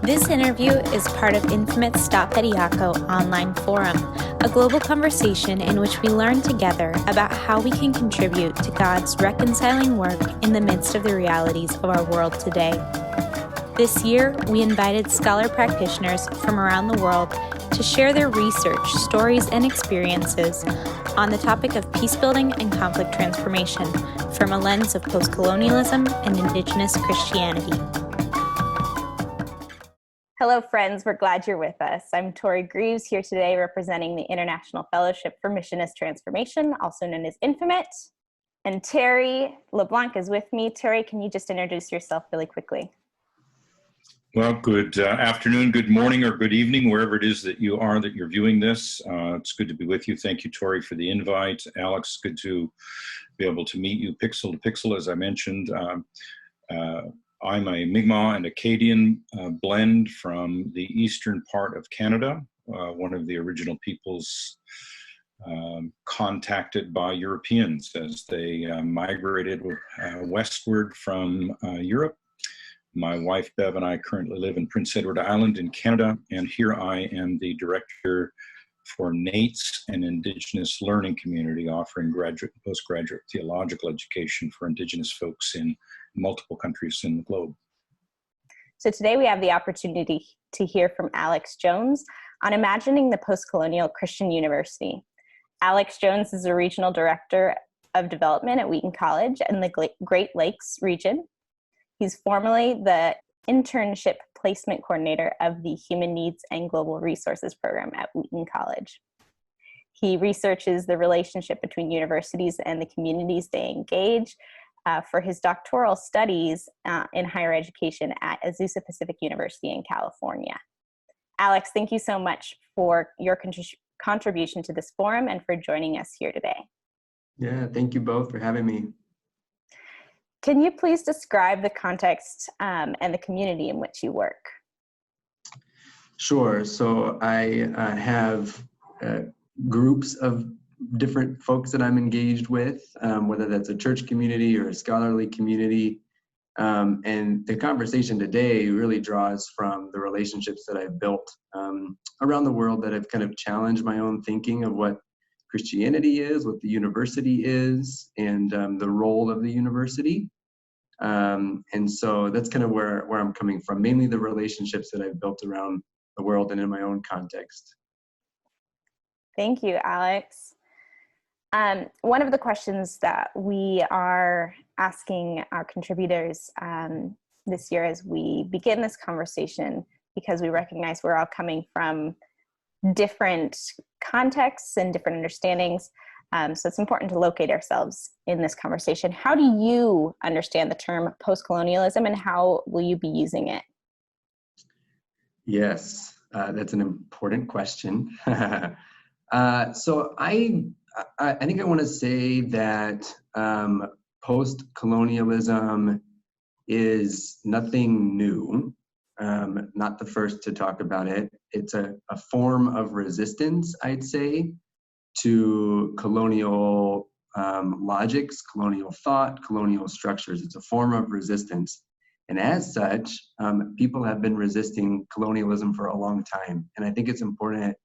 This interview is part of Intimate's Stott-Bediako online forum, a global conversation in which we learn together about how we can contribute to God's reconciling work in the midst of the realities of our world today. This year, we invited scholar practitioners from around the world to share their research, stories, and experiences on the topic of peacebuilding and conflict transformation from a lens of postcolonialism and indigenous Christianity. Hello, friends. We're glad you're with us. I'm Tori Greaves here today representing the International Fellowship for Missionist Transformation, also known as INFIMIT. And Tori LeBlanc is with me. Tori, can you just introduce yourself really quickly? Well, good afternoon, good morning, or good evening, wherever it is that you're viewing this. It's good to be with you. Thank you, Tori, for the invite. Alex, good to be able to meet you pixel to pixel, as I mentioned. I'm a Mi'kmaq and Acadian blend from the eastern part of Canada, one of the original peoples contacted by Europeans as they migrated westward from Europe. My wife, Bev, and I currently live in Prince Edward Island in Canada, and here I am the director for NAITS, an Indigenous learning community offering graduate and postgraduate theological education for Indigenous folks in multiple countries in the globe. So today we have the opportunity to hear from Alex Jones on imagining the Postcolonial Christian University. Alex Jones is a regional director of development at Wheaton College in the Great Lakes region. He's formerly the internship placement coordinator of the Human Needs and Global Resources program at Wheaton College. He researches the relationship between universities and the communities they engage for his doctoral studies in higher education at Azusa Pacific University in California. Alex, thank you so much for your contribution to this forum and for joining us here today. Yeah, thank you both for having me. Can you please describe the context and the community in which you work? Sure. So I have groups of different folks that I'm engaged with, whether that's a church community or a scholarly community. And the conversation today really draws from the relationships that I've built around the world that have kind of challenged my own thinking of what Christianity is, what the university is, and the role of the university. And so that's kind of where I'm coming from, mainly the relationships that I've built around the world and in my own context. Thank you, Alex. One of the questions that we are asking our contributors this year as we begin this conversation, because we recognize we're all coming from different contexts and different understandings, so it's important to locate ourselves in this conversation. How do you understand the term postcolonialism, and how will you be using it? Yes, that's an important question. So I think I want to say that post-colonialism is nothing new, not the first to talk about it. It's a form of resistance, I'd say, to colonial logics, colonial thought, colonial structures. It's a form of resistance. And as such, people have been resisting colonialism for a long time. And I think it's important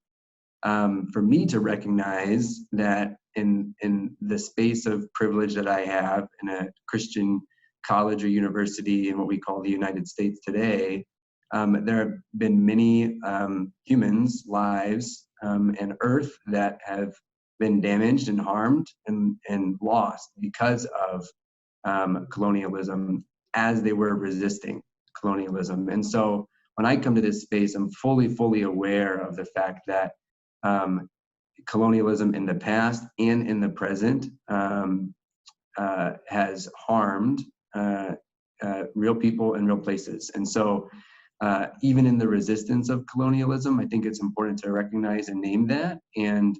for me to recognize that in the space of privilege that I have in a Christian college or university in what we call the United States today, there have been many humans, lives, and earth that have been damaged and harmed and lost because of colonialism as they were resisting colonialism. And so when I come to this space, I'm fully aware of the fact that colonialism in the past and in the present has harmed real people and real places. And so even in the resistance of colonialism, I think it's important to recognize and name that. And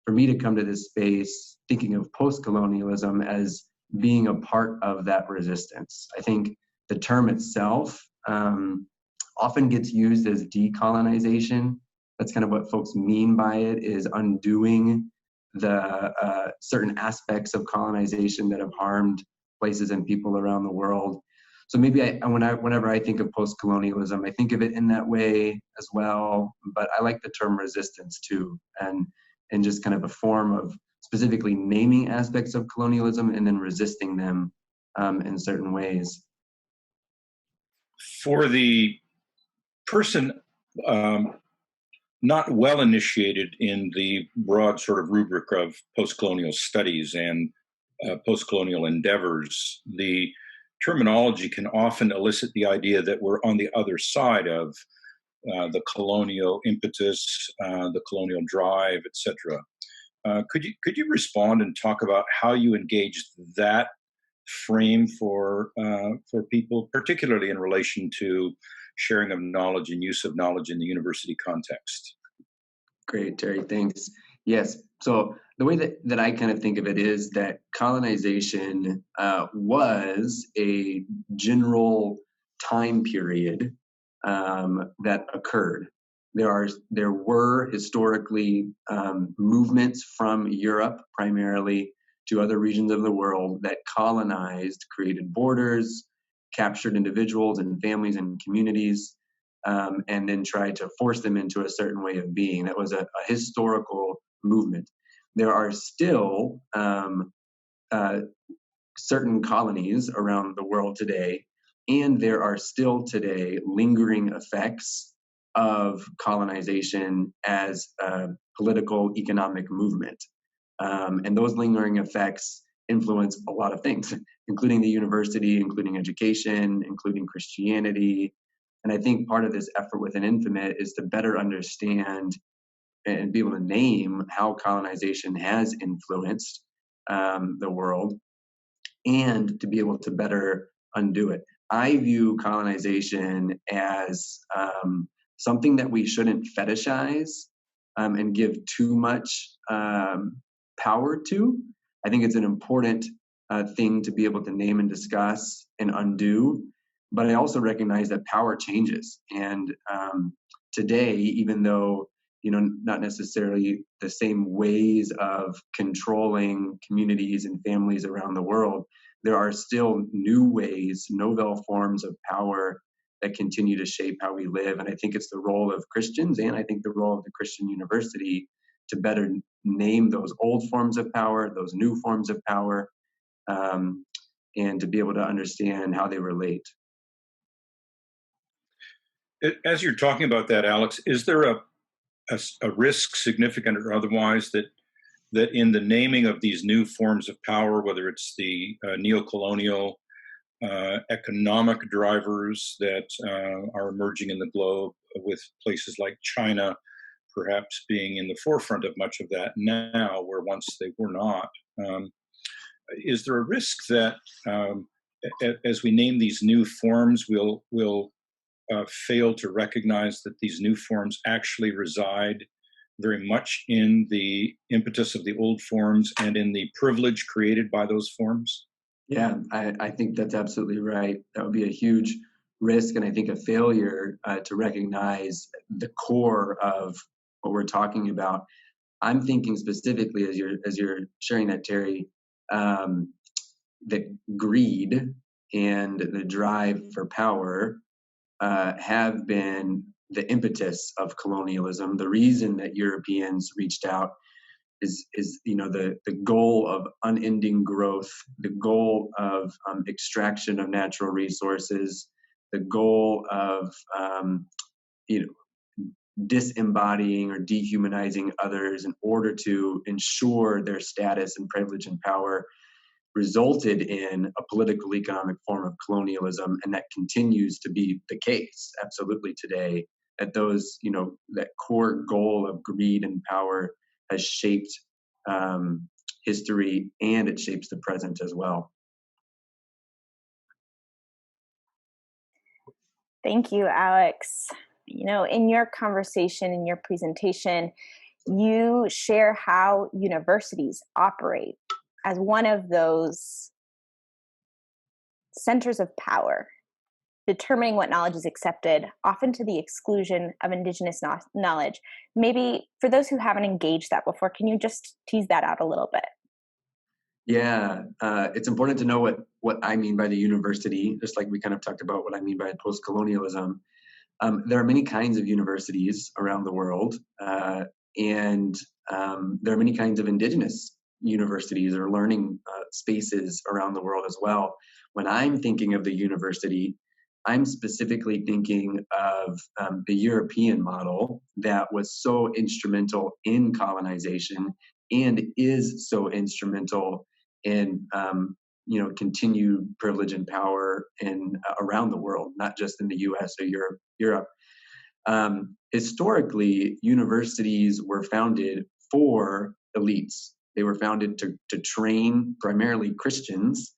for me to come to this space thinking of post-colonialism as being a part of that resistance. I think the term itself often gets used as decolonization. That's kind of what folks mean by it, is undoing the certain aspects of colonization that have harmed places and people around the world. So maybe whenever I think of post-colonialism, I think of it in that way as well. But I like the term resistance too, and just kind of a form of specifically naming aspects of colonialism and then resisting them in certain ways. For the person not well initiated in the broad sort of rubric of post-colonial studies and post-colonial endeavors, the terminology can often elicit the idea that we're on the other side of the colonial impetus, the colonial drive, etc. Could you respond and talk about how you engaged that frame for people, particularly in relation to sharing of knowledge and use of knowledge in the university context? Great, Terry, thanks. Yes, so the way that I kind of think of it is that colonization was a general time period that occurred. There were historically movements from Europe primarily to other regions of the world that colonized, created borders, captured individuals and families and communities, and then tried to force them into a certain way of being. That was a historical movement. There are still certain colonies around the world today, and there are still today lingering effects of colonization as a political economic movement. And those lingering effects influence a lot of things, including the university, including education, including Christianity. And I think part of this effort within Infamit is to better understand and be able to name how colonization has influenced the world, and to be able to better undo it. I view colonization as something that we shouldn't fetishize and give too much power to. I think it's an important thing to be able to name and discuss and undo. But I also recognize that power changes. And today, even though not necessarily the same ways of controlling communities and families around the world, there are still new ways, novel forms of power that continue to shape how we live. And I think it's the role of Christians, and I think the role of the Christian University, to better name those old forms of power, those new forms of power, and to be able to understand how they relate. As you're talking about that, Alex, is there a risk, significant or otherwise, that in the naming of these new forms of power, whether it's the neo-colonial economic drivers that are emerging in the globe, with places like China perhaps being in the forefront of much of that now, where once they were not, is there a risk that as we name these new forms, we'll fail to recognize that these new forms actually reside very much in the impetus of the old forms and in the privilege created by those forms? Yeah, I think that's absolutely right. That would be a huge risk, and I think a failure to recognize the core of what we're talking about. I'm thinking specifically as you're sharing that, Terry, that greed and the drive for power have been the impetus of colonialism. The reason that Europeans reached out is the goal of unending growth, the goal of extraction of natural resources, the goal of disembodying or dehumanizing others in order to ensure their status and privilege and power, resulted in a political economic form of colonialism, and that continues to be the case absolutely today. That those that core goal of greed and power has shaped history, and it shapes the present as well. Thank you, Alex. In your conversation, in your presentation, you share how universities operate as one of those centers of power, determining what knowledge is accepted, often to the exclusion of Indigenous knowledge. Maybe for those who haven't engaged that before, can you just tease that out a little bit? Yeah, it's important to know what I mean by the university, just like we kind of talked about what I mean by post-colonialism. There are many kinds of universities around the world, and there are many kinds of indigenous universities or learning spaces around the world as well. When I'm thinking of the university, I'm specifically thinking of the European model that was so instrumental in colonization and is so instrumental in continued privilege and power in around the world, not just in the U.S. or Europe. Historically, universities were founded for elites. They were founded to train primarily Christians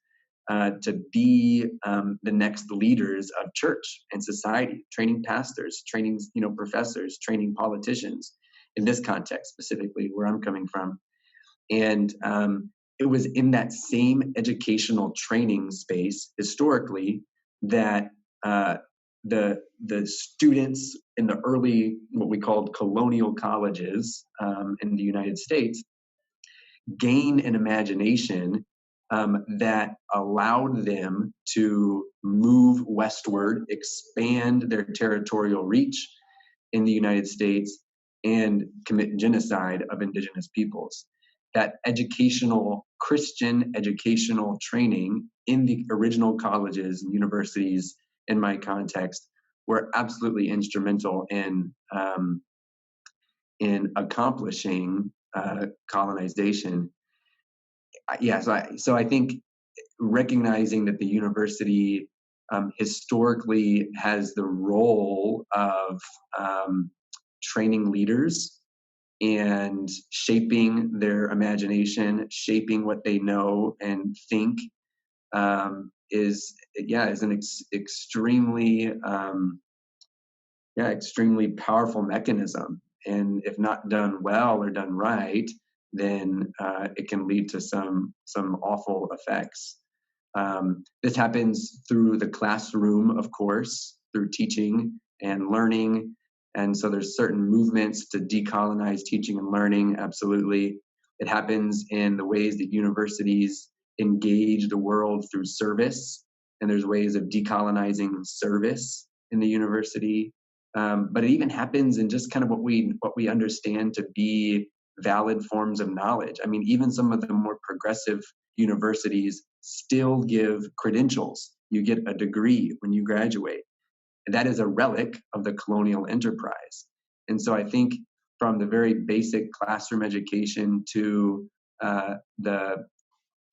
to be the next leaders of church and society, training pastors, training professors, training politicians. In this context, specifically, where I'm coming from, and it was in that same educational training space historically that the students in the early, what we called colonial colleges in the United States, gain an imagination that allowed them to move westward, expand their territorial reach in the United States, and commit genocide of indigenous peoples. That Christian educational training in the original colleges and universities, in my context, were absolutely instrumental in accomplishing colonization. So I think recognizing that the university historically has the role of training leaders and shaping their imagination, shaping what they know and think, is an extremely extremely powerful mechanism. And if not done well or done right, then it can lead to some awful effects. This happens through the classroom, of course, through teaching and learning. And so there's certain movements to decolonize teaching and learning, absolutely. It happens in the ways that universities engage the world through service. And there's ways of decolonizing service in the university. But it even happens in just kind of what we understand to be valid forms of knowledge. I mean, even some of the more progressive universities still give credentials. You get a degree when you graduate. And that is a relic of the colonial enterprise. And so I think from the very basic classroom education to the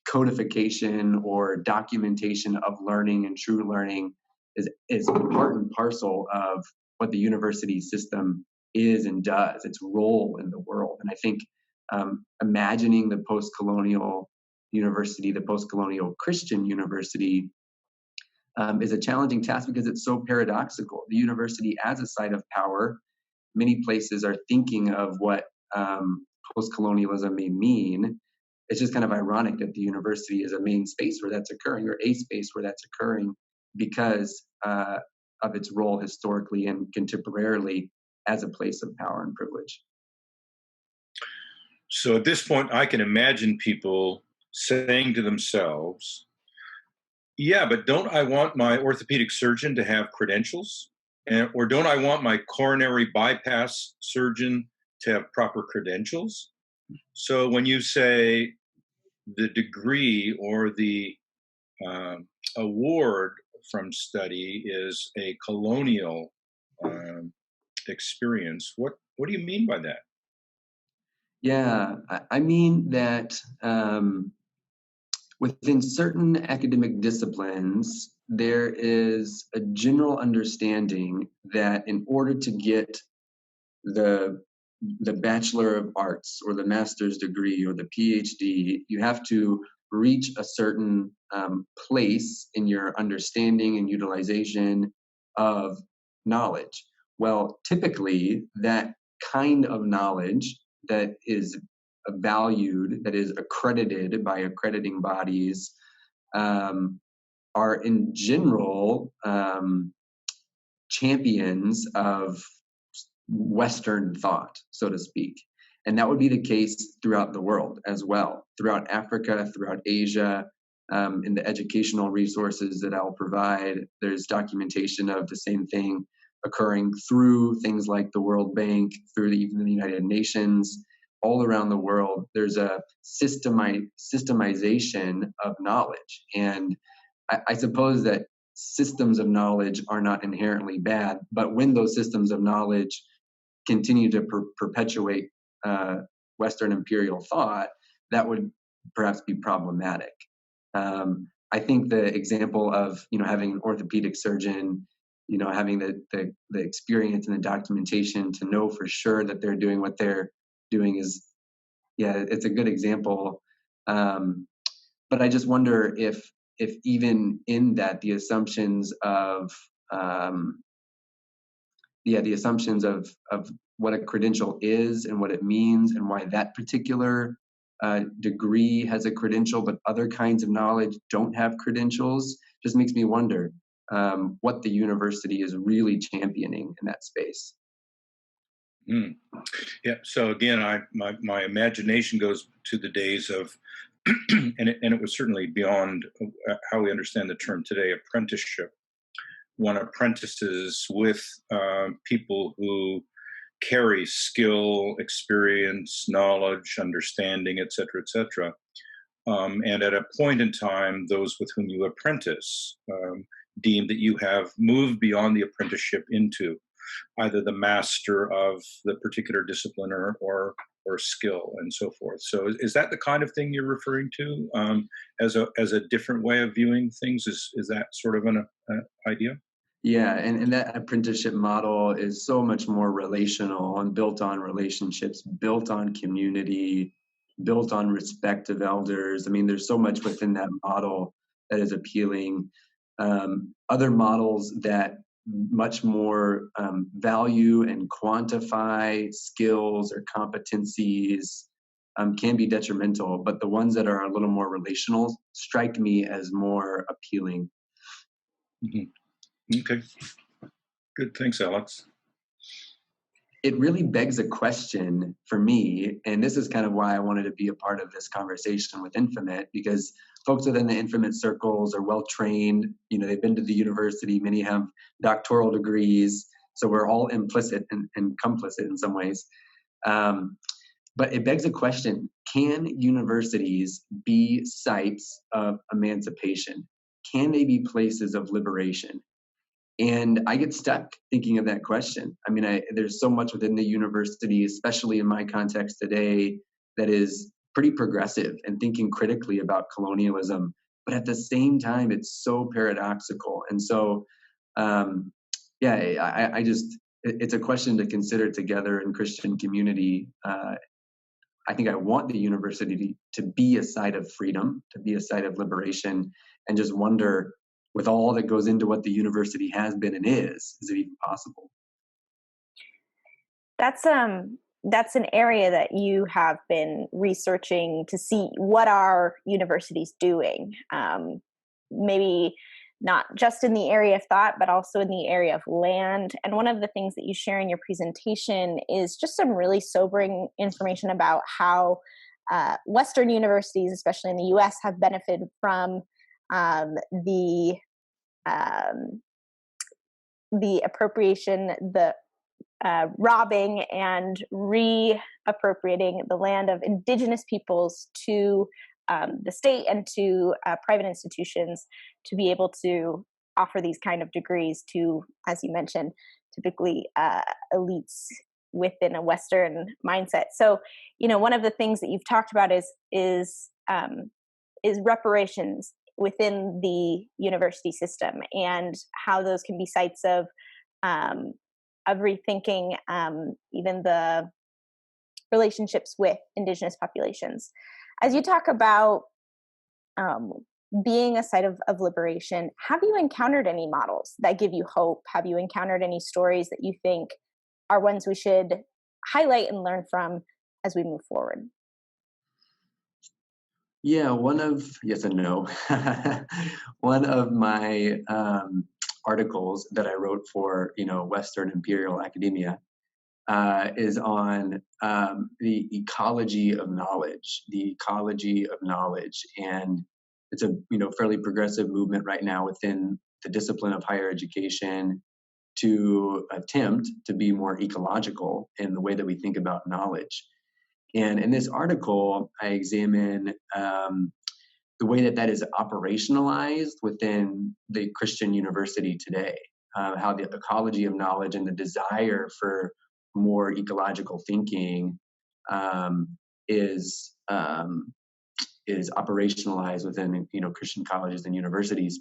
codification or documentation of learning and true learning is part and parcel of what the university system is and does, its role in the world. And I think imagining the post-colonial university, the post-colonial Christian university, is a challenging task because it's so paradoxical. The university as a site of power, many places are thinking of what post-colonialism may mean. It's just kind of ironic that the university is a main space where that's occurring, or a space where that's occurring, because of its role historically and contemporarily as a place of power and privilege. So at this point, I can imagine people saying to themselves, yeah, but don't I want my orthopedic surgeon to have credentials? Or don't I want my coronary bypass surgeon to have proper credentials? So when you say the degree or the award from study is a colonial experience, what do you mean by that? Yeah, I mean that within certain academic disciplines, there is a general understanding that in order to get the Bachelor of Arts or the master's degree or the PhD, you have to reach a certain place in your understanding and utilization of knowledge. Well, typically that kind of knowledge that is valued, that is accredited by accrediting bodies, are in general champions of Western thought, so to speak. And that would be the case throughout the world as well, throughout Africa, throughout Asia. In the educational resources that I'll provide, there's documentation of the same thing occurring through things like the World Bank, through even the United Nations. All around the world, there's a systemization of knowledge. And I suppose that systems of knowledge are not inherently bad, but when those systems of knowledge continue to perpetuate Western imperial thought, that would perhaps be problematic. I think the example of, having an orthopedic surgeon, having the experience and the documentation to know for sure that they're doing what they're doing is, it's a good example. But I just wonder if even in that, the assumptions of what a credential is and what it means and why that particular degree has a credential, but other kinds of knowledge don't have credentials, just makes me wonder what the university is really championing in that space. Mm. Yeah. So again, my imagination goes to the days of, and it was certainly beyond how we understand the term today, apprenticeship. One apprentices with people who carry skill, experience, knowledge, understanding, et cetera, and at a point in time, those with whom you apprentice deem that you have moved beyond the apprenticeship into either the master of the particular discipline or skill and so forth. So is that the kind of thing you're referring to as a different way of viewing things? Is that sort of an idea? Yeah, and that apprenticeship model is so much more relational and built on relationships, built on community, built on respect of elders. I mean, there's so much within that model that is appealing. Other models that much more value and quantify skills or competencies can be detrimental, but the ones that are a little more relational strike me as more appealing. Mm-hmm. Okay. Good. Thanks, Alex. It really begs a question for me, and this is kind of why I wanted to be a part of this conversation with Infomet, because folks within the Infomet circles are well trained. They've been to the university. Many have doctoral degrees, so we're all implicit and complicit in some ways. But it begs a question: can universities be sites of emancipation? Can they be places of liberation? And I get stuck thinking of that question. I mean, there's so much within the university, especially in my context today, that is pretty progressive and thinking critically about colonialism. But at the same time, it's so paradoxical. And so, it's a question to consider together in Christian community. I think I want the university to be a site of freedom, to be a site of liberation, and just wonder, with all that goes into what the university has been and is it even possible? That's an area that you have been researching to see what are universities doing. Maybe not just in the area of thought, but also in the area of land. And one of the things that you share in your presentation is just some really sobering information about how Western universities, especially in the US, have benefited from the appropriation, the robbing and reappropriating the land of indigenous peoples to the state and to private institutions to be able to offer these kind of degrees to, as you mentioned, typically elites within a Western mindset. So, one of the things that you've talked about is reparations within the university system and how those can be sites of rethinking even the relationships with indigenous populations. As you talk about being a site of liberation, have you encountered any models that give you hope? Have you encountered any stories that you think are ones we should highlight and learn from as we move forward? Yeah, yes and no. One of my articles that I wrote for, Western Imperial Academia is on the ecology of knowledge, and it's a fairly progressive movement right now within the discipline of higher education to attempt to be more ecological in the way that we think about knowledge. And in this article, I examine the way that is operationalized within the Christian university today, how the ecology of knowledge and the desire for more ecological thinking is operationalized within Christian colleges and universities.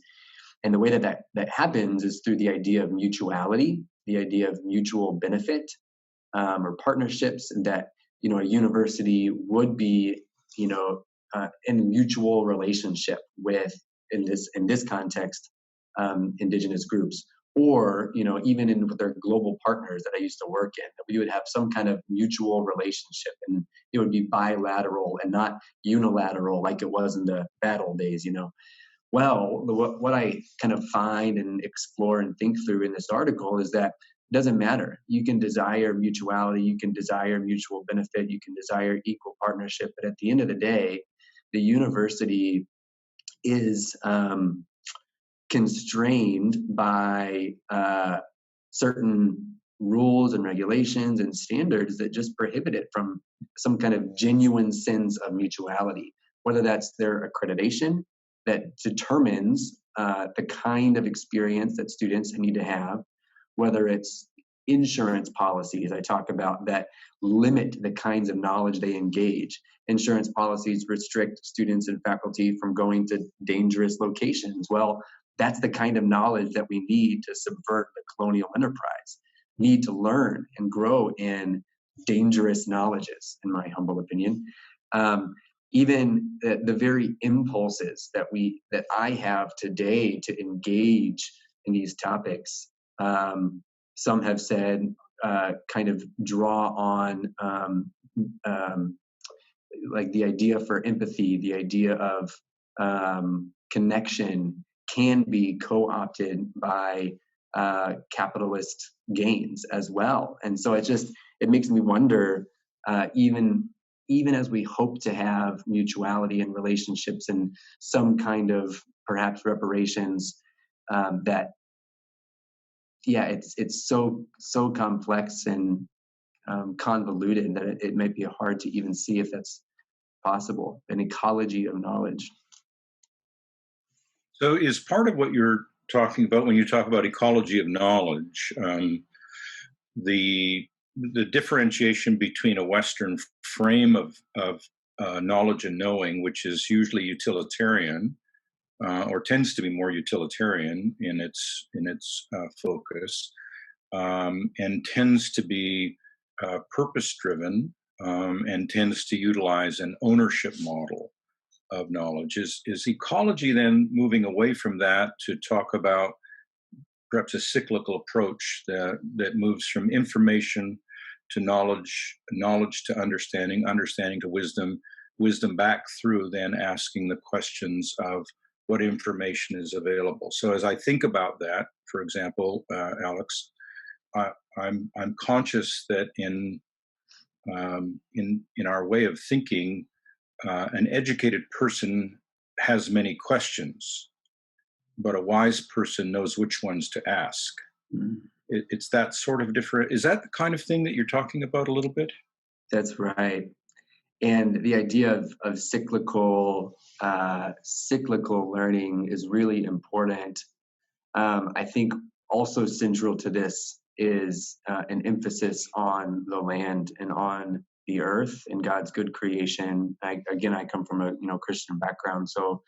And the way that happens is through the idea of mutuality, the idea of mutual benefit, or partnerships, and that a university would be in mutual relationship with, in this context, indigenous groups, or even with their global partners that I used to work in, that we would have some kind of mutual relationship, and it would be bilateral and not unilateral like it was in the bad old days. Well, what I kind of find and explore and think through in this article is that it doesn't matter. You can desire mutuality, you can desire mutual benefit, you can desire equal partnership, but at the end of the day, the university is constrained by certain rules and regulations and standards that just prohibit it from some kind of genuine sense of mutuality, whether that's their accreditation that determines the kind of experience that students need to have, whether it's insurance policies I talk about that limit the kinds of knowledge they engage. Insurance policies restrict students and faculty from going to dangerous locations. Well, that's the kind of knowledge that we need to subvert the colonial enterprise. We need to learn and grow in dangerous knowledges, in my humble opinion. Even the very impulses that I have today to engage in these topics, some have said kind of draw on like the idea for empathy, the idea of connection can be co-opted by capitalist gains as well. And so it makes me wonder, even as we hope to have mutuality in relationships and some kind of perhaps reparations, it's so complex and convoluted that it might be hard to even see if that's possible. An ecology of knowledge. So is part of what you're talking about when you talk about ecology of knowledge, the differentiation between a Western frame of knowledge and knowing, which is usually utilitarian, or tends to be more utilitarian in its focus, and tends to be purpose-driven, and tends to utilize an ownership model of knowledge. Is ecology then moving away from that to talk about perhaps a cyclical approach that moves from information to knowledge to understanding to wisdom back through then asking the questions of what information is available? So as I think about that, for example, Alex, I'm conscious that in our way of thinking, an educated person has many questions, but a wise person knows which ones to ask. Mm. It's that sort of different. Is that the kind of thing that you're talking about a little bit? That's right. And the idea of cyclical learning is really important. I think also central to this is an emphasis on the land and on the earth and God's good creation. I come from a Christian background, so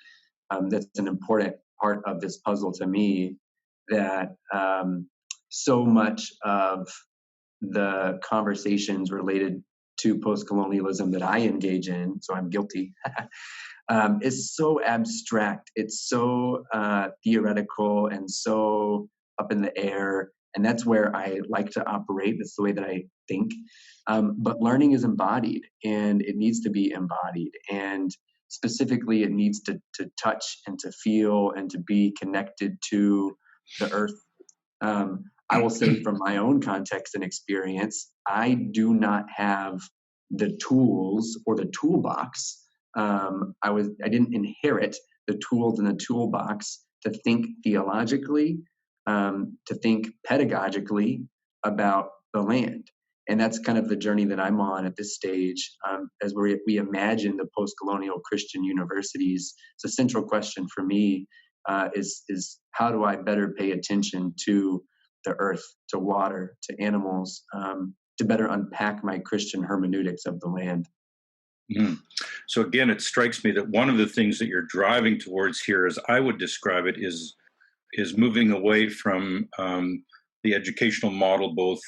that's an important part of this puzzle to me, that so much of the conversations related to postcolonialism that I engage in, so I'm guilty, is so abstract. It's so theoretical and so up in the air. And that's where I like to operate. That's the way that I think. But learning is embodied, and it needs to be embodied. And specifically, it needs to touch and to feel and to be connected to the earth. I will say from my own context and experience, I do not have the tools or the toolbox. I didn't inherit the tools in the toolbox to think theologically, to think pedagogically about the land. And that's kind of the journey that I'm on at this stage, as we imagine the post-colonial Christian universities. It's a central question for me, is how do I better pay attention to the earth, to water, to animals, to better unpack my Christian hermeneutics of the land. Mm. So again, it strikes me that one of the things that you're driving towards here, as I would describe it, is moving away from the educational model, both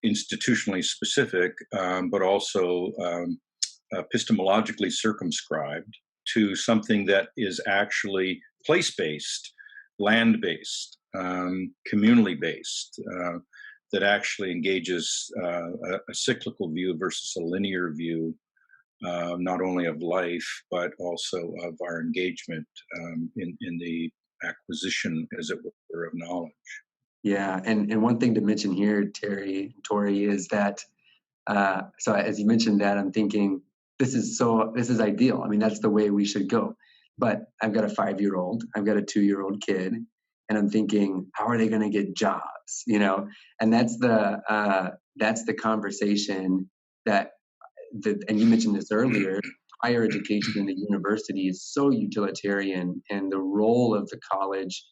institutionally specific, but also epistemologically circumscribed, to something that is actually place-based, land-based, communally based, that actually engages a cyclical view versus a linear view, not only of life, but also of our engagement in the acquisition, as it were, of knowledge. Yeah, and one thing to mention here, Tori, is that, so as you mentioned that, I'm thinking, this is ideal. I mean, that's the way we should go. But I've got a 5-year-old, I've got a 2-year-old kid, and I'm thinking, how are they going to get jobs? You know, and that's the conversation and you mentioned this earlier. Higher education in the university is so utilitarian, and the role of the college,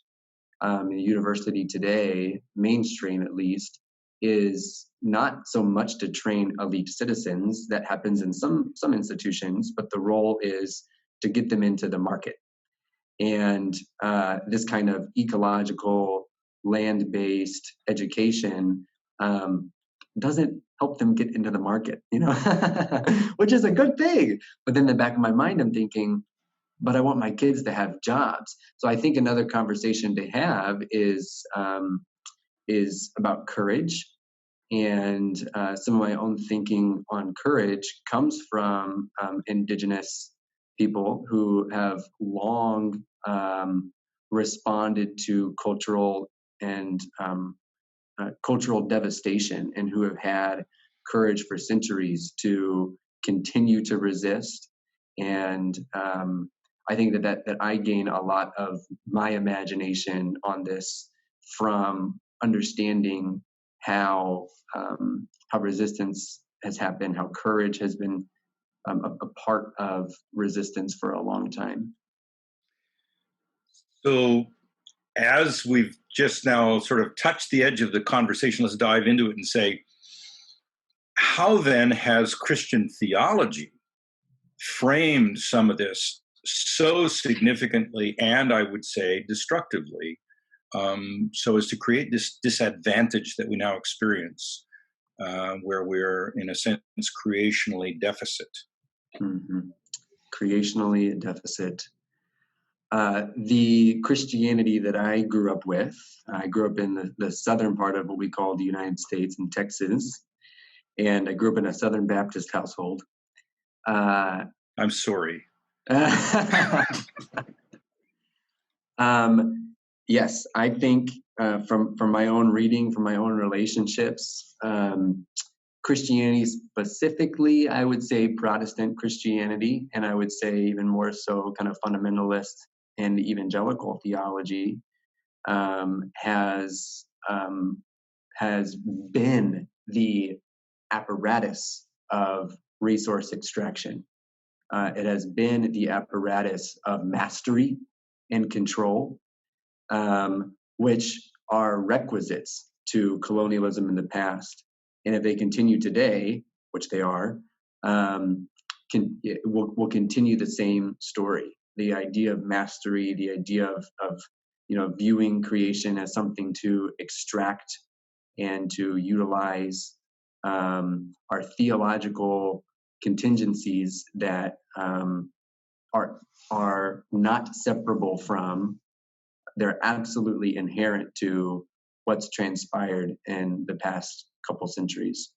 in the university today, mainstream at least, is not so much to train elite citizens. That happens in some institutions, but the role is to get them into the market. And this kind of ecological, land-based education doesn't help them get into the market, you know, which is a good thing. But then in the back of my mind, I'm thinking, but I want my kids to have jobs. So I think another conversation to have is about courage. And some of my own thinking on courage comes from indigenous people who have long responded to cultural and cultural devastation, and who have had courage for centuries to continue to resist. And I think that I gain a lot of my imagination on this from understanding how resistance has happened, how courage has been a part of resistance for a long time. So, as we've just now sort of touched the edge of the conversation, let's dive into it and say, how then has Christian theology framed some of this so significantly, and I would say destructively, so as to create this disadvantage that we now experience, where we're, in a sense, creationally deficit? Mm-hmm. Creationally a deficit. The Christianity that I grew up with, I grew up in the southern part of what we call the United States, in Texas, and I grew up in a Southern Baptist household. I'm sorry. Yes, I think from my own reading, from my own relationships, Christianity specifically, I would say Protestant Christianity, and I would say even more so kind of fundamentalist and evangelical theology, has been the apparatus of resource extraction. It has been the apparatus of mastery and control, which are requisites to colonialism in the past. And if they continue today, which they are, will continue the same story. The idea of mastery, the idea of viewing creation as something to extract and to utilize, are theological contingencies that are not separable from, they're absolutely inherent to what's transpired in the past couple centuries.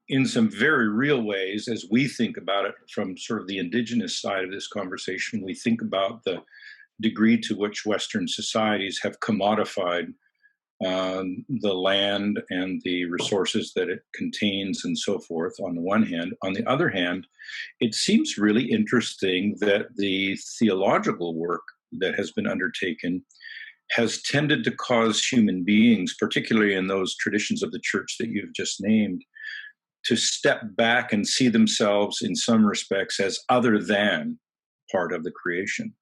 In some very real ways, as we think about it from sort of the indigenous side of this conversation, we think about the degree to which Western societies have commodified the land and the resources that it contains and so forth, on the one hand. On the other hand, it seems really interesting that the theological work that has been undertaken has tended to cause human beings, particularly in those traditions of the church that you've just named, to step back and see themselves in some respects as other than part of the creation.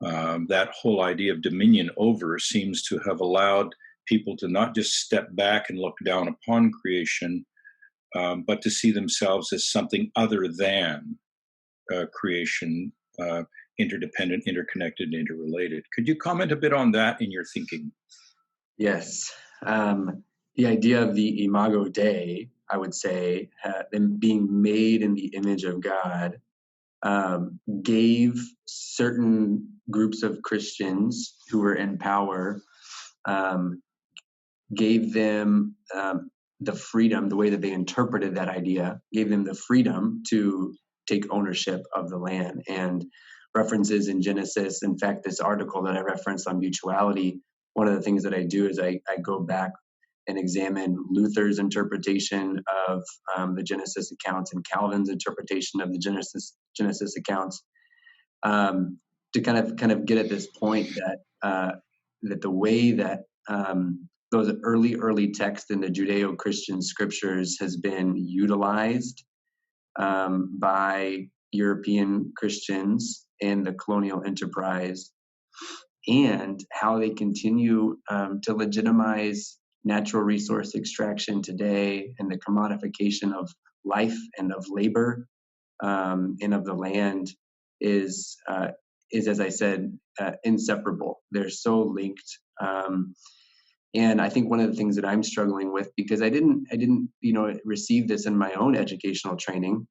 That whole idea of dominion over seems to have allowed people to not just step back and look down upon creation, but to see themselves as something other than creation, interdependent, interconnected, interrelated. Could you comment a bit on that in your thinking? Yes. The idea of the imago Dei, I would say, them being made in the image of God, gave certain groups of Christians who were in power, gave them the freedom, the way that they interpreted that idea, gave them the freedom to take ownership of the land. And references in Genesis, in fact, this article that I referenced on mutuality, one of the things that I do is I go back and examine Luther's interpretation of the Genesis accounts and Calvin's interpretation of the Genesis accounts, to kind of get at this point that that the way that those early texts in the Judeo-Christian scriptures has been utilized by European Christians in the colonial enterprise, and how they continue to legitimize natural resource extraction today and the commodification of life and of labor and of the land is, as I said, inseparable. They're so linked. And I think one of the things that I'm struggling with, because I didn't, receive this in my own educational training,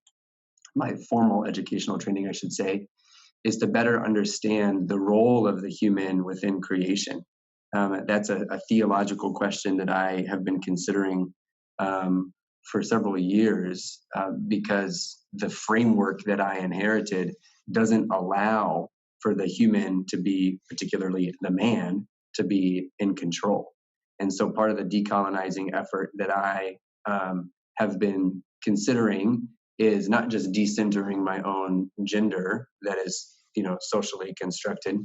my formal educational training, I should say, is to better understand the role of the human within creation. That's a theological question that I have been considering for several years, because the framework that I inherited doesn't allow for the human to be, particularly the man, to be in control. And so part of the decolonizing effort that I have been considering is not just decentering my own gender that is, socially constructed,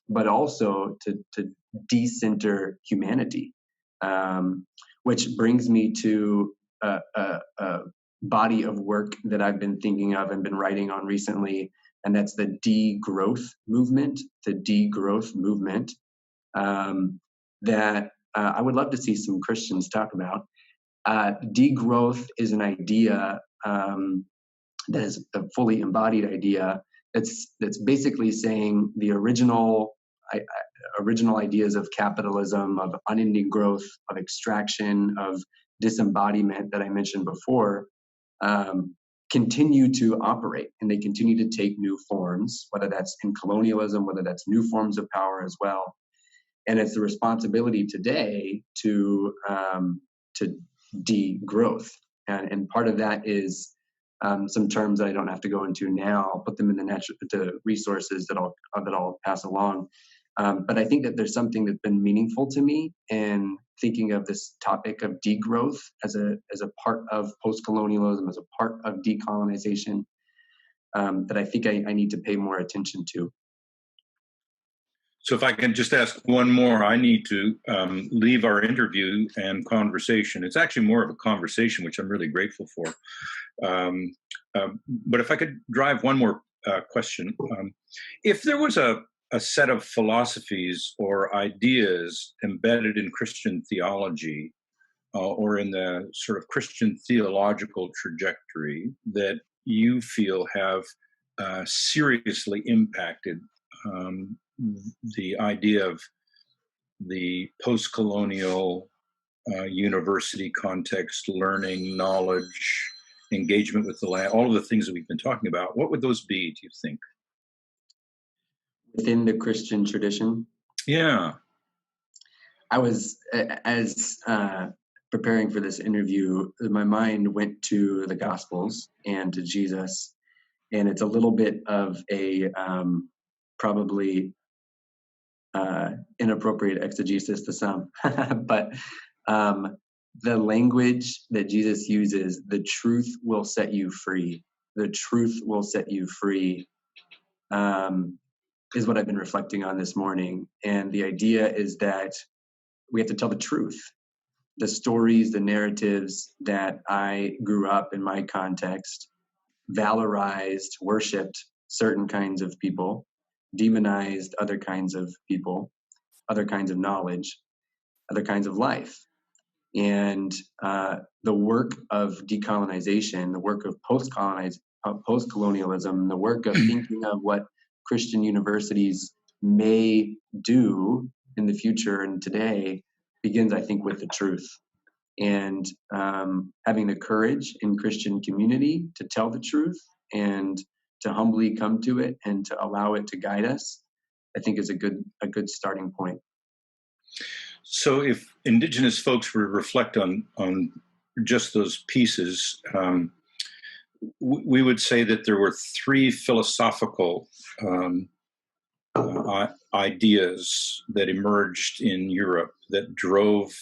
but also to decenter humanity, which brings me to a body of work that I've been thinking of and been writing on recently, and that's the degrowth movement. The degrowth movement that I would love to see some Christians talk about. Degrowth is an idea that is a fully embodied idea that's basically saying the original ideas of capitalism, of unending growth, of extraction, of disembodiment that I mentioned before, continue to operate, and they continue to take new forms, whether that's in colonialism, whether that's new forms of power as well. And it's the responsibility today to degrowth, and part of that is some terms that I don't have to go into now. I'll put them in the resources that I'll pass along. But I think that there's something that's been meaningful to me in thinking of this topic of degrowth as a part of post-colonialism, as a part of decolonization, that I think I need to pay more attention to. So if I can just ask one more, I need to leave our interview and conversation. It's actually more of a conversation, which I'm really grateful for. But if I could drive one more question. If there was a set of philosophies or ideas embedded in Christian theology or in the sort of Christian theological trajectory that you feel have seriously impacted the idea of the post-colonial university context, learning, knowledge, engagement with the land, all of the things that we've been talking about, what would those be, do you think? Within the Christian tradition? Yeah. I was, as preparing for this interview, my mind went to the Gospels and to Jesus, and it's a little bit of a probably inappropriate exegesis to some. But the language that Jesus uses, the truth will set you free. The truth will set you free, is what I've been reflecting on this morning. And the idea is that we have to tell the truth. The stories, the narratives that I grew up in my context valorized, worshipped certain kinds of people, demonized other kinds of people, other kinds of knowledge, other kinds of life. And the work of decolonization, the work of post-colonialism, the work of thinking of what Christian universities may do in the future and today begins, I think, with the truth. And having the courage in Christian community to tell the truth and to humbly come to it and to allow it to guide us, I think is a good starting point. So if Indigenous folks were to reflect on just those pieces, we would say that there were three philosophical ideas that emerged in Europe that drove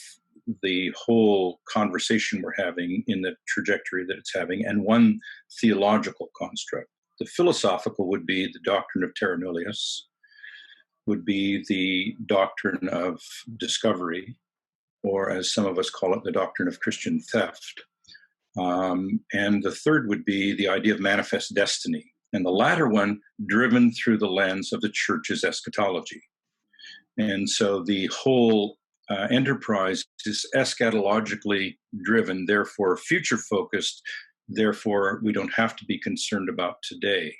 the whole conversation we're having in the trajectory that it's having, and one theological construct. The philosophical would be the doctrine of terra nullius, would be the doctrine of discovery, or as some of us call it, the doctrine of Christian theft. And the third would be the idea of manifest destiny, and the latter one driven through the lens of the church's eschatology. And so the whole enterprise is eschatologically driven, therefore future focused, therefore we don't have to be concerned about today,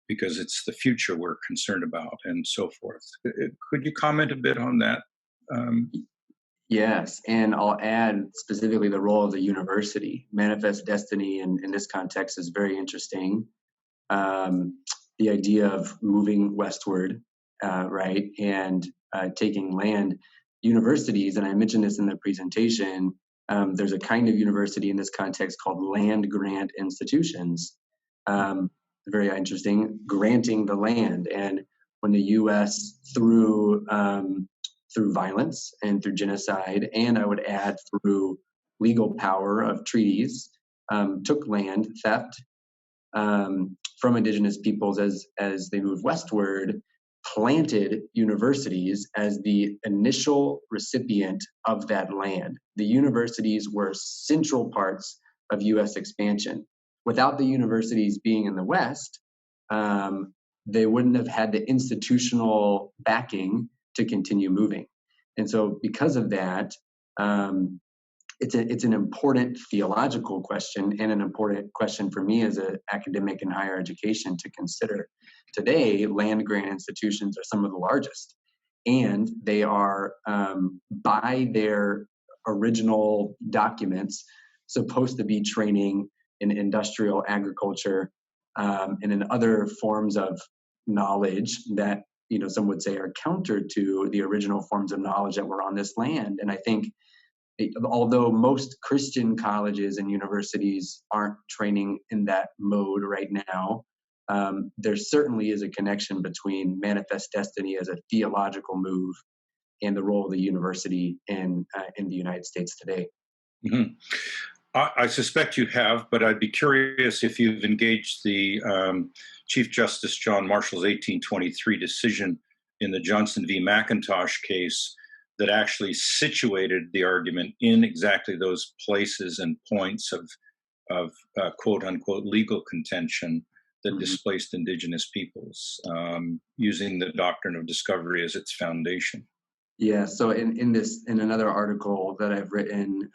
because it's the future we're concerned about, and so forth. Could you comment a bit on that? Yes, and I'll add specifically the role of the university. Manifest destiny in this context is very interesting. The idea of moving westward, right, and taking land. Universities, and I mentioned this in the presentation, there's a kind of university in this context called land grant institutions. Very interesting, granting the land. And when the U.S. through violence and through genocide, and I would add through legal power of treaties, took land theft from indigenous peoples as they moved westward, planted universities as the initial recipient of that land. The universities were central parts of U.S. expansion. Without the universities being in the West, they wouldn't have had the institutional backing to continue moving. And so because of that, it's an important theological question and an important question for me as an academic in higher education to consider. Today, land grant institutions are some of the largest, and they are, by their original documents, supposed to be training in industrial agriculture and in other forms of knowledge that, some would say are counter to the original forms of knowledge that were on this land. And I think although most Christian colleges and universities aren't training in that mode right now, there certainly is a connection between manifest destiny as a theological move and the role of the university in the United States today. Mm-hmm. I suspect you have, but I'd be curious if you've engaged the Chief Justice John Marshall's 1823 decision in the Johnson v. McIntosh case that actually situated the argument in exactly those places and points of quote unquote legal contention that displaced indigenous peoples, using the doctrine of discovery as its foundation. Yeah. So in another article that I've written,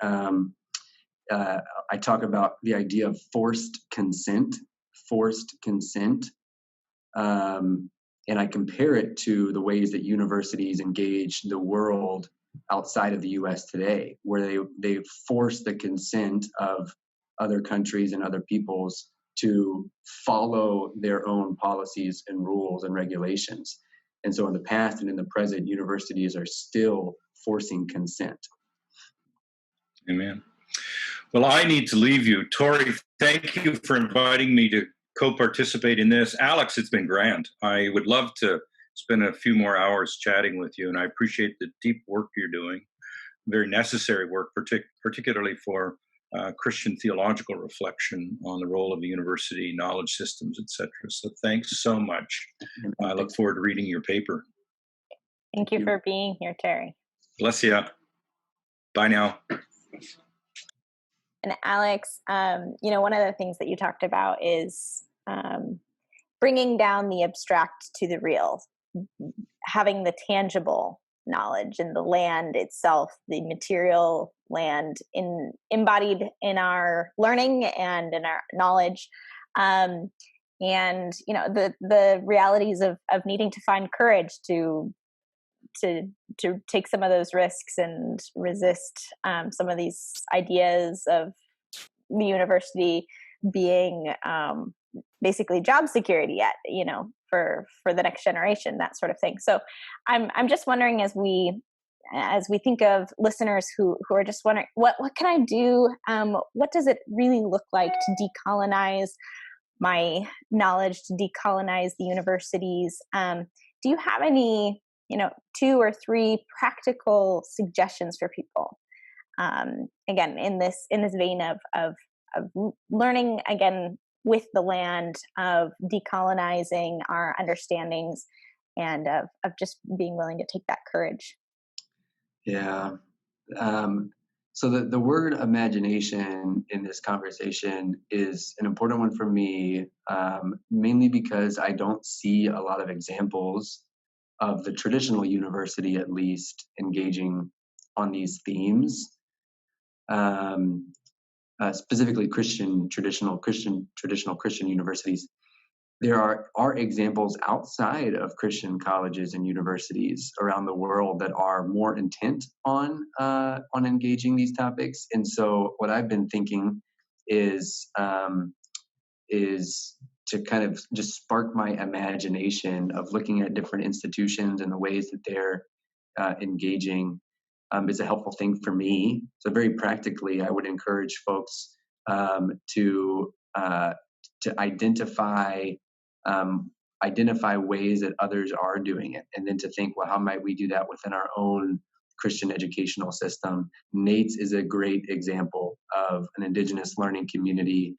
I talk about the idea of forced consent, and I compare it to the ways that universities engage the world outside of the U.S. today, where they force the consent of other countries and other peoples to follow their own policies and rules and regulations. And so in the past and in the present, universities are still forcing consent. Amen. Well, I need to leave you. Tori, thank you for inviting me to co-participate in this. Alex, it's been grand. I would love to It's been a few more hours chatting with you, and I appreciate the deep work you're doing, very necessary work, particularly for Christian theological reflection on the role of the university, knowledge systems, etc. So thanks so much. I look forward to reading your paper. Thank you for being here, Terry. Bless you. Bye now. And Alex, one of the things that you talked about is bringing down the abstract to the real, having the tangible knowledge and the land itself, the material land embodied in our learning and in our knowledge. And, the realities of needing to find courage to take some of those risks and resist some of these ideas of the university being basically job security yet, for the next generation, that sort of thing. So I'm just wondering, as we think of listeners who are just wondering, what can I do? What does it really look like to decolonize my knowledge, to decolonize the universities? Do you have any 2 or 3 practical suggestions for people? Again, in this vein of learning again with the land, of decolonizing our understandings, and of just being willing to take that courage. Yeah. So the word imagination in this conversation is an important one for me, mainly because I don't see a lot of examples of the traditional university, at least, engaging on these themes. Specifically traditional Christian universities. There are examples outside of Christian colleges and universities around the world that are more intent on engaging these topics. And so what I've been thinking is to kind of just spark my imagination of looking at different institutions and the ways that they're engaging is a helpful thing for me. So very practically, I would encourage folks to identify ways that others are doing it, and then to think, well, how might we do that within our own Christian educational system? NAITS is a great example of an Indigenous learning community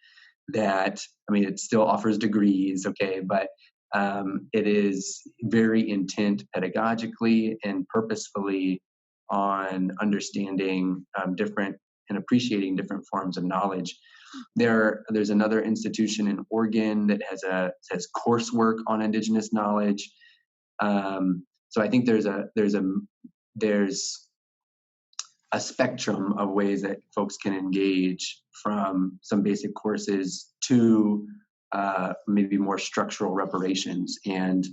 that, it still offers degrees, okay, but it is very intent pedagogically and purposefully on understanding different and appreciating different forms of knowledge. There's another institution in Oregon that has coursework on Indigenous knowledge. So I think there's a spectrum of ways that folks can engage, from some basic courses to maybe more structural reparations and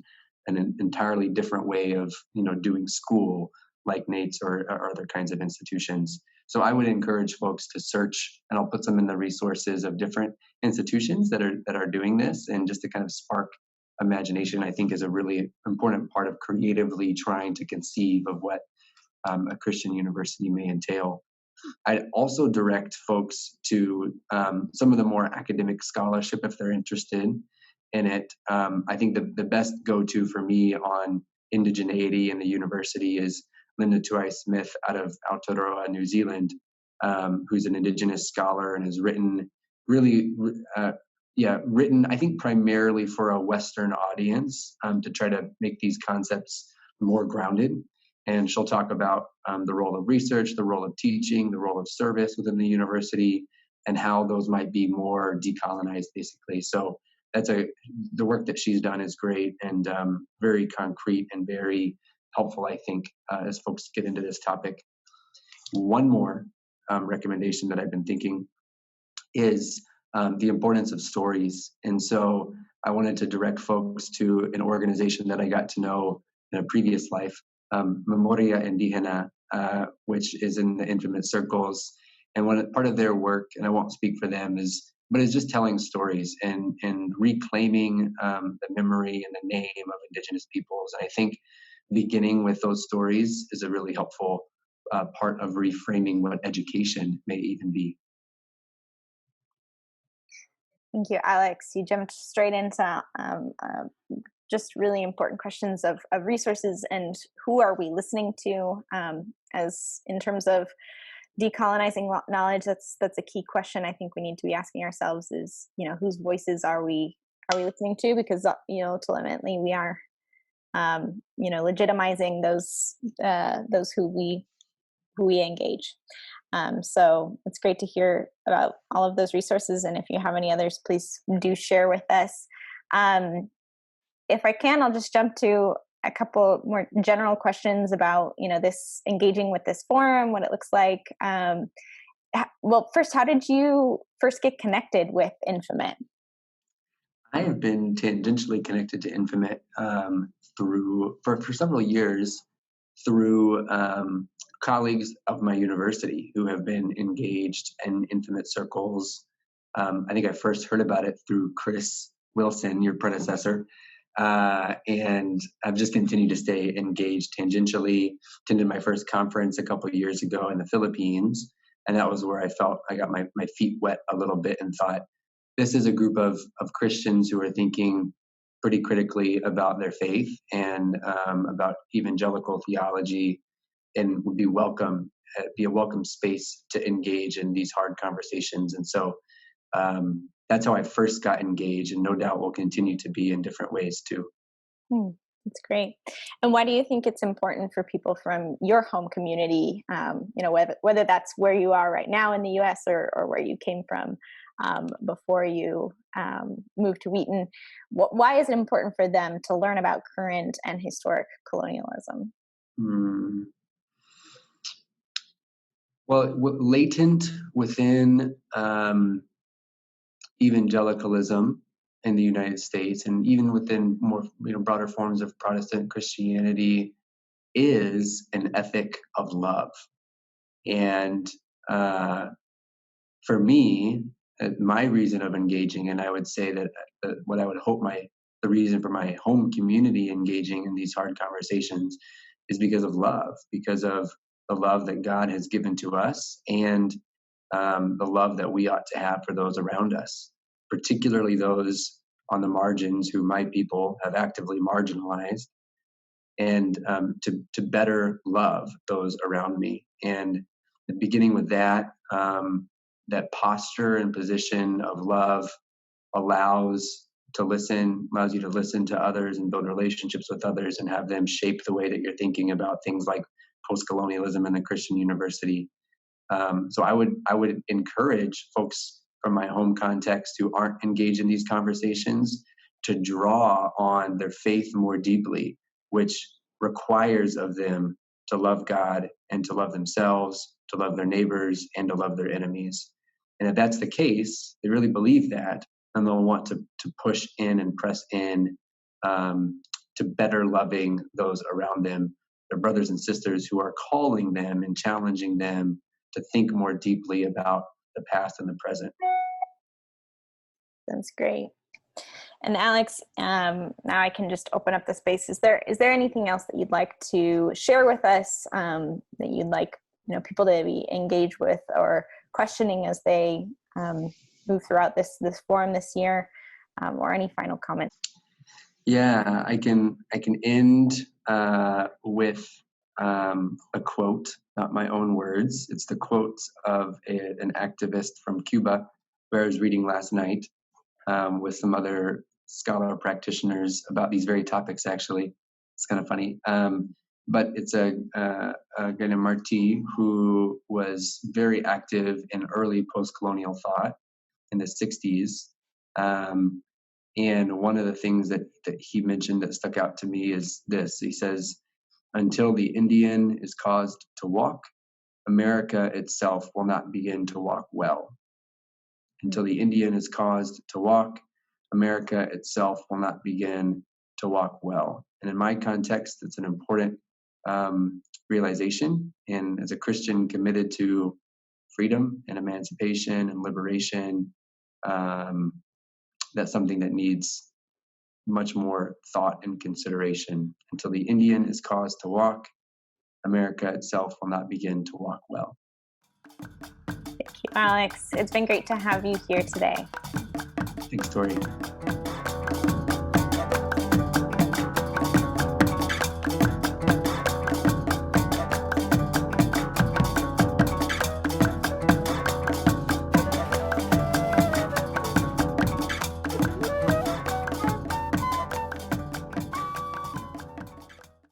an entirely different way of doing school, like NAITS or other kinds of institutions. So I would encourage folks to search, and I'll put some in the resources of different institutions that are doing this, and just to kind of spark imagination, I think, is a really important part of creatively trying to conceive of what a Christian university may entail. I'd also direct folks to some of the more academic scholarship if they're interested in it. I think the best go-to for me on indigeneity in the university is Linda Tuai-Smith out of Aotearoa, New Zealand, who's an Indigenous scholar and has written I think primarily for a Western audience, to try to make these concepts more grounded. And she'll talk about the role of research, the role of teaching, the role of service within the university, and how those might be more decolonized, basically. So the work that she's done is great and very concrete and very helpful, I think, as folks get into this topic. One more recommendation that I've been thinking is the importance of stories. And so I wanted to direct folks to an organization that I got to know in a previous life, Memoria Indígena, which is in the infamous circles. And part of their work, and I won't speak for them, is just telling stories and reclaiming the memory and the name of Indigenous peoples. And I think beginning with those stories is a really helpful part of reframing what education may even be. Thank you, Alex. You jumped straight into just really important questions of resources and who are we listening to, as in terms of decolonizing knowledge. That's a key question I think we need to be asking ourselves is, whose voices are we listening to? Because, ultimately we are, legitimizing those who we engage. So it's great to hear about all of those resources. And if you have any others, please do share with us. If I can, I'll just jump to a couple more general questions about, this engaging with this forum, what it looks like. Well, first, how did you first get connected with Infomit? I have been tangentially connected to Infomit for several years through colleagues of my university who have been engaged in Infomit circles. I think I first heard about it through Chris Wilson, your predecessor, and I've just continued to stay engaged tangentially. Attended my first conference a couple of years ago in the Philippines, and that was where I felt I got my feet wet a little bit and thought, this is a group of Christians who are thinking pretty critically about their faith and about evangelical theology, and would be a welcome space to engage in these hard conversations. And so that's how I first got engaged, and no doubt will continue to be in different ways too. That's great. And why do you think it's important for people from your home community, whether that's where you are right now in the U.S. or where you came from before you moved to Wheaton? Why is it important for them to learn about current and historic colonialism? Well, latent within evangelicalism in the United States, and even within more broader forms of Protestant Christianity, is an ethic of love. And for me, my reason of engaging, and I would say that what I would hope the reason for my home community engaging in these hard conversations is because of love, because of the love that God has given to us, and the love that we ought to have for those around us, particularly those on the margins who my people have actively marginalized, and to better love those around me. And beginning with that, that posture and position of love allows you to listen to others and build relationships with others and have them shape the way that you're thinking about things like postcolonialism in the Christian University. So I would encourage folks from my home context who aren't engaged in these conversations to draw on their faith more deeply, which requires of them to love God and to love themselves, to love their neighbors, and to love their enemies. And if that's the case, they really believe that, and they'll want to push in and press in to better loving those around them, their brothers and sisters who are calling them and challenging them to think more deeply about the past and the present. That's great. And Alex, now I can just open up the space. Is there anything else that you'd like to share with us, that you'd like people to be engaged with or questioning as they move throughout this forum this year, or any final comments? Yeah, I can end with a quote, not my own words. It's the quotes of an activist from Cuba, where I was reading last night with some other scholar practitioners about these very topics, actually. It's kind of funny. But it's a guy named Martí, who was very active in early post-colonial thought in the 60s. And one of the things that he mentioned that stuck out to me is this. He says, "Until the Indian is caused to walk, America itself will not begin to walk well. Until the Indian is caused to walk, America itself will not begin to walk well." And in my context, it's an important realization. And as a Christian committed to freedom and emancipation and liberation, that's something that needs much more thought and consideration. Until the Indian is caused to walk, America itself will not begin to walk well. Thank you, Alex. It's been great to have you here today. Thanks, Tori.